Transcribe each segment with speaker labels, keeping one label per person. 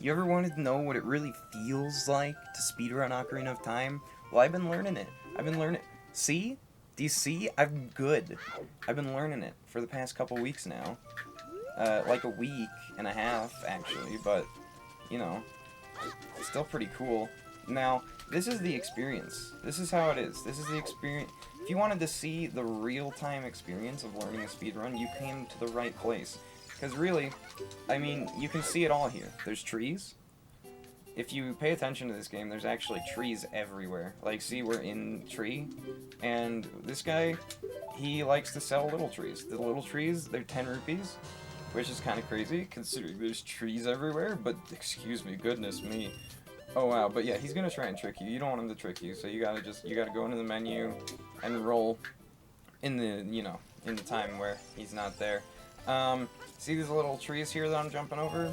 Speaker 1: You ever wanted to know what it really feels like to speedrun Ocarina of Time? Well, I've been learning it. I've been learning. See? Do you see? I'm good. I've been learning it for the past couple weeks now. Like a week and a half, actually, but, you know, still pretty cool. Now, this is the experience. This is how it is. This is the experience. If you wanted to see the real-time experience of learning a speedrun, you came to the right place. Because really, I mean, you can see it all here. There's trees. If you pay attention to this game, there's actually trees everywhere. Like, see, we're in tree, and this guy, he likes to sell little trees. The little trees, they're 10 rupees, which is kind of crazy, considering there's trees everywhere, but, excuse me, goodness me. Oh, wow, but yeah, he's gonna try and trick you. You don't want him to trick you, so you gotta go into the menu and roll in the, you know, in the time where he's not there. See these little trees here that I'm jumping over?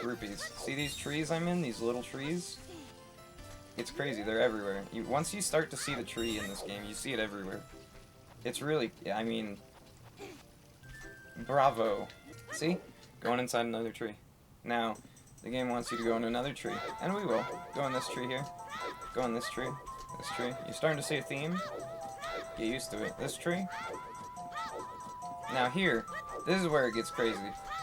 Speaker 1: Rupees. See these trees I'm in? These little trees? It's crazy. They're everywhere. Once you start to see the tree in this game, you see it everywhere. It's really, I mean, bravo. See? Going inside another tree. Now, the game wants you to go in another tree. And we will. Go in this tree here. Go in this tree. This tree. You're starting to see a theme? Get used to it. This tree. Now here, this is where it gets crazy.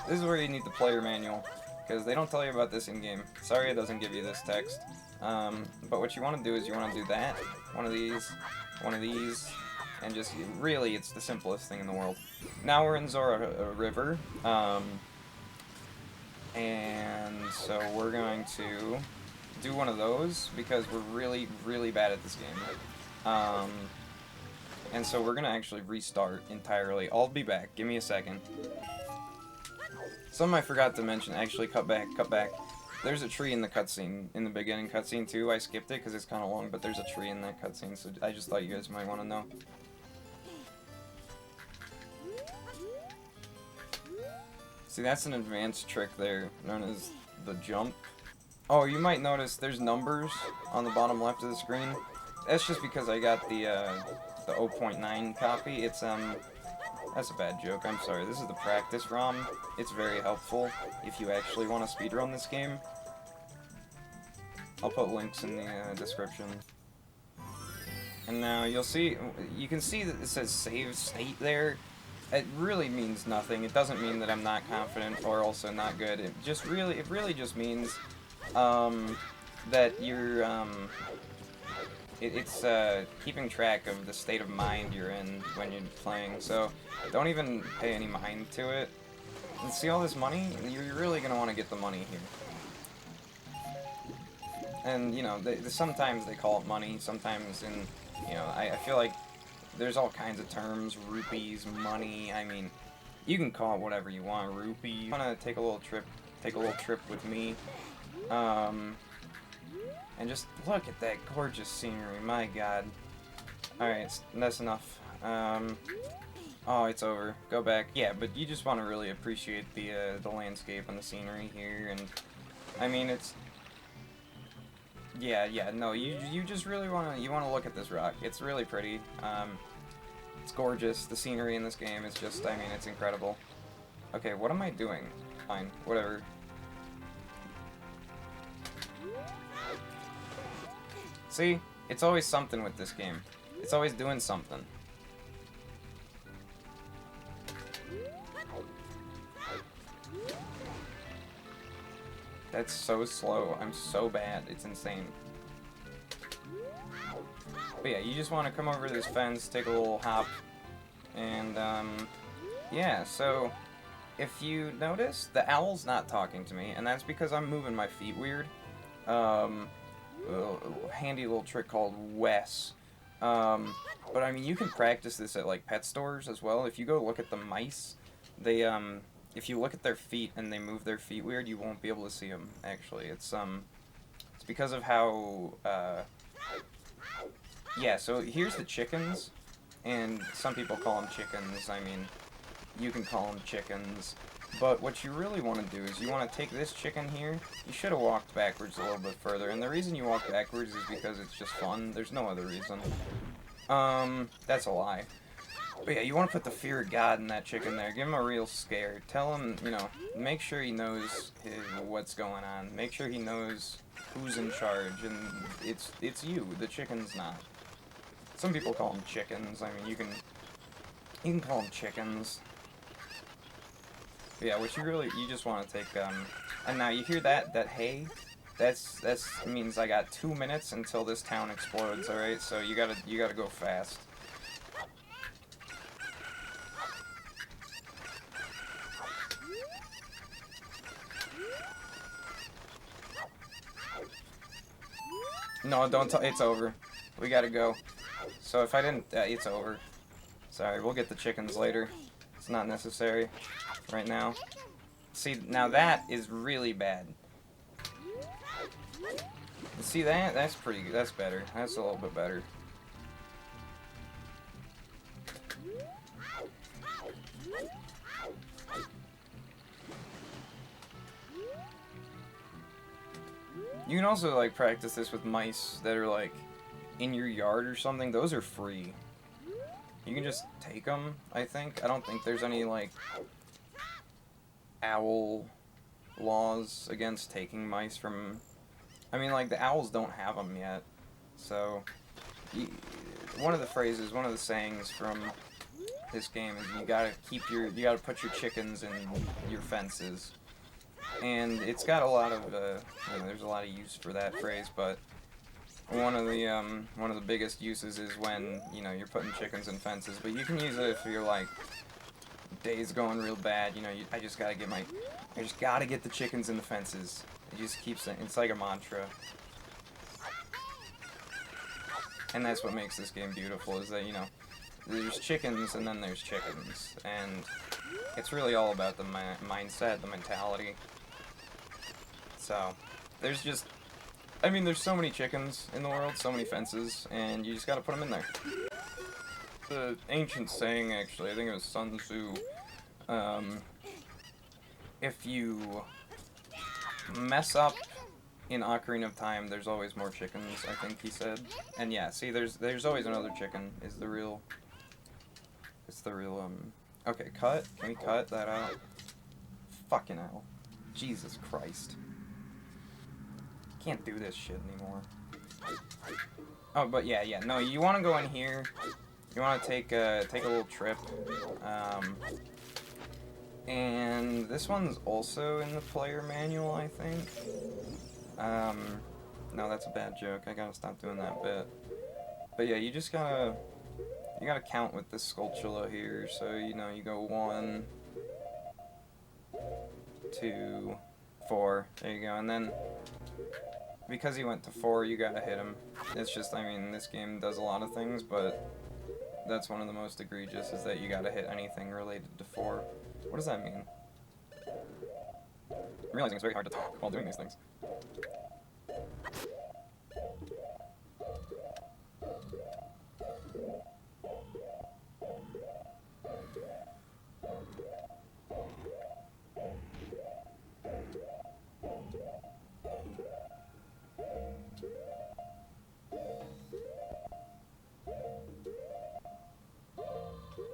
Speaker 1: This is where you need the player manual, because they don't tell you about this in-game. Sorry it doesn't give you this text. But what you want to do is you want to do that, one of these, and just, really, it's the simplest thing in the world. Now we're in Zora River, and so we're going to do one of those, because we're really, really bad at this game. And so we're gonna actually restart entirely. I'll be back. Give me a second. Something I forgot to mention. Actually, cut back. There's a tree in the cutscene, in the beginning cutscene too. I skipped it because it's kind of long, but there's a tree in that cutscene, so I just thought you guys might want to know. See, that's an advanced trick there, known as the jump. Oh, you might notice there's numbers on the bottom left of the screen. That's just because I got the 0.9 copy. It's, that's a bad joke, I'm sorry. This is the practice ROM. It's very helpful if you actually want to speedrun this game. I'll put links in the description. And now you can see that it says save state there. It really means nothing. It doesn't mean that I'm not confident or also not good. It really just means, that you're, it's keeping track of the state of mind you're in when you're playing, so don't even pay any mind to it. And see all this money? You're really going to want to get the money here. And, you know, sometimes they call it money, sometimes you know, I feel like there's all kinds of terms, rupees, money, I mean, you can call it whatever you want, rupee. You want to take a little trip with me, and just look at that gorgeous scenery, my god. Alright, that's enough. Oh, it's over. Go back. Yeah, but you just want to really appreciate the landscape and the scenery here, and, I mean, it's... Yeah, no, you just really want to look at this rock. It's really pretty. It's gorgeous. The scenery in this game is just, I mean, it's incredible. Okay, what am I doing? Fine, whatever. See? It's always something with this game. It's always doing something. That's so slow. I'm so bad. It's insane. But yeah, you just want to come over this fence, take a little hop, and, yeah, so, if you notice, the owl's not talking to me, and that's because I'm moving my feet weird. A handy little trick called Wes. But I mean, you can practice this at, like, pet stores as well. If you go look at the mice, they, if you look at their feet and they move their feet weird, you won't be able to see them, actually. It's because of how, yeah, so here's the chickens, and some people call them chickens. I mean, you can call them chickens. But what you really want to do is you want to take this chicken here. You should have walked backwards a little bit further, and the reason you walk backwards is because it's just fun. There's no other reason. That's a lie. But yeah, you want to put the fear of God in that chicken there. Give him a real scare. Tell him, you know, make sure he knows what's going on. Make sure he knows who's in charge, and it's you. The chicken's not. Some people call them chickens. I mean, you can call them chickens. But yeah, what you just want to take and now you hear that hay. That's means I got 2 minutes until this town explodes. All right, so you gotta go fast. No, don't. It's over. We gotta go. So if I didn't, it's over. Sorry, we'll get the chickens later. It's not necessary right now. See, now that is really bad. See that? That's pretty good. That's better. That's a little bit better. You can also, like, practice this with mice that are, like, in your yard or something. Those are free. You can just take them, I think. I don't think there's any, like, owl laws against taking mice from... I mean, like, the owls don't have them yet. So, one of the phrases, one of the sayings from this game is you gotta put your chickens in your fences. And it's got a lot of, you know, there's a lot of use for that phrase, but one of the biggest uses is when, you know, you're putting chickens in fences. But you can use it if you're like, day's going real bad, you know, I just gotta get the chickens in the fences. It just keeps it, it's like a mantra. And that's what makes this game beautiful, is that, you know, there's chickens and then there's chickens. And it's really all about the mindset, the mentality. So, there's just, I mean, there's so many chickens in the world, so many fences, and you just gotta put them in there. The ancient saying, actually, I think it was Sun Tzu, if you mess up in Ocarina of Time, there's always more chickens, I think he said. And yeah, see, there's always another chicken, it's the real, okay, cut, can we cut that out? Fucking hell. Jesus Christ. Can't do this shit anymore. Oh, but yeah, no, you want to go in here, you want to take a little trip, and this one's also in the player manual, I think. No, that's a bad joke, I gotta stop doing that bit. But yeah, you gotta count with this sculptula here, so, you know, you go 1, 2, 4, there you go, and then, because he went to 4, you gotta hit him. It's just, I mean, this game does a lot of things, but that's one of the most egregious, is that you gotta hit anything related to 4. What does that mean? I'm realizing it's very hard to talk while doing these things.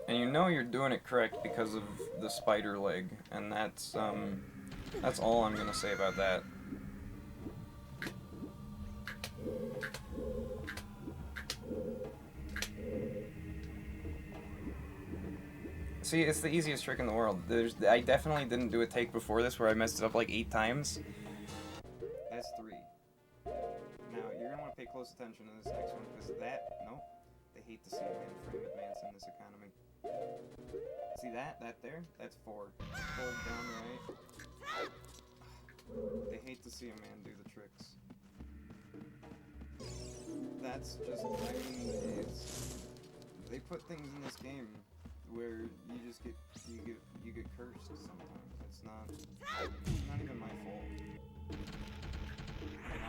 Speaker 1: And you know you're doing it correct because of the spider leg, and that's all I'm gonna say about that. See, it's the easiest trick in the world. I definitely didn't do a take before this where I messed it up like 8 times. That's 3. Now, you're gonna want to pay close attention to this next one, because nope, they hate to see a man frame advance in this economy. See that there? That's 4. Hold down right. They hate to see a man do the tricks. That's just, I mean, they put things in this game where you get cursed sometimes. It's not even my fault.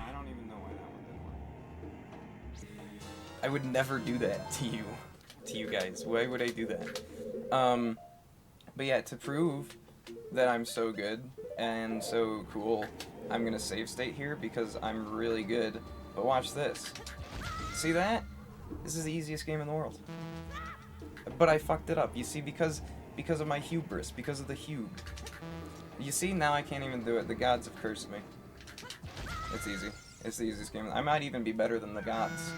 Speaker 1: I don't even know why that one didn't work. I would never do that to you guys. Why would I do that? But yeah, to prove that I'm so good and so cool, I'm gonna save state here because I'm really good. But watch this. See that? This is the easiest game in the world. But I fucked it up. You see, because of my hubris, because of the hube. You see, now I can't even do it. The gods have cursed me. It's easy. It's the easiest game. I might even be better than the gods.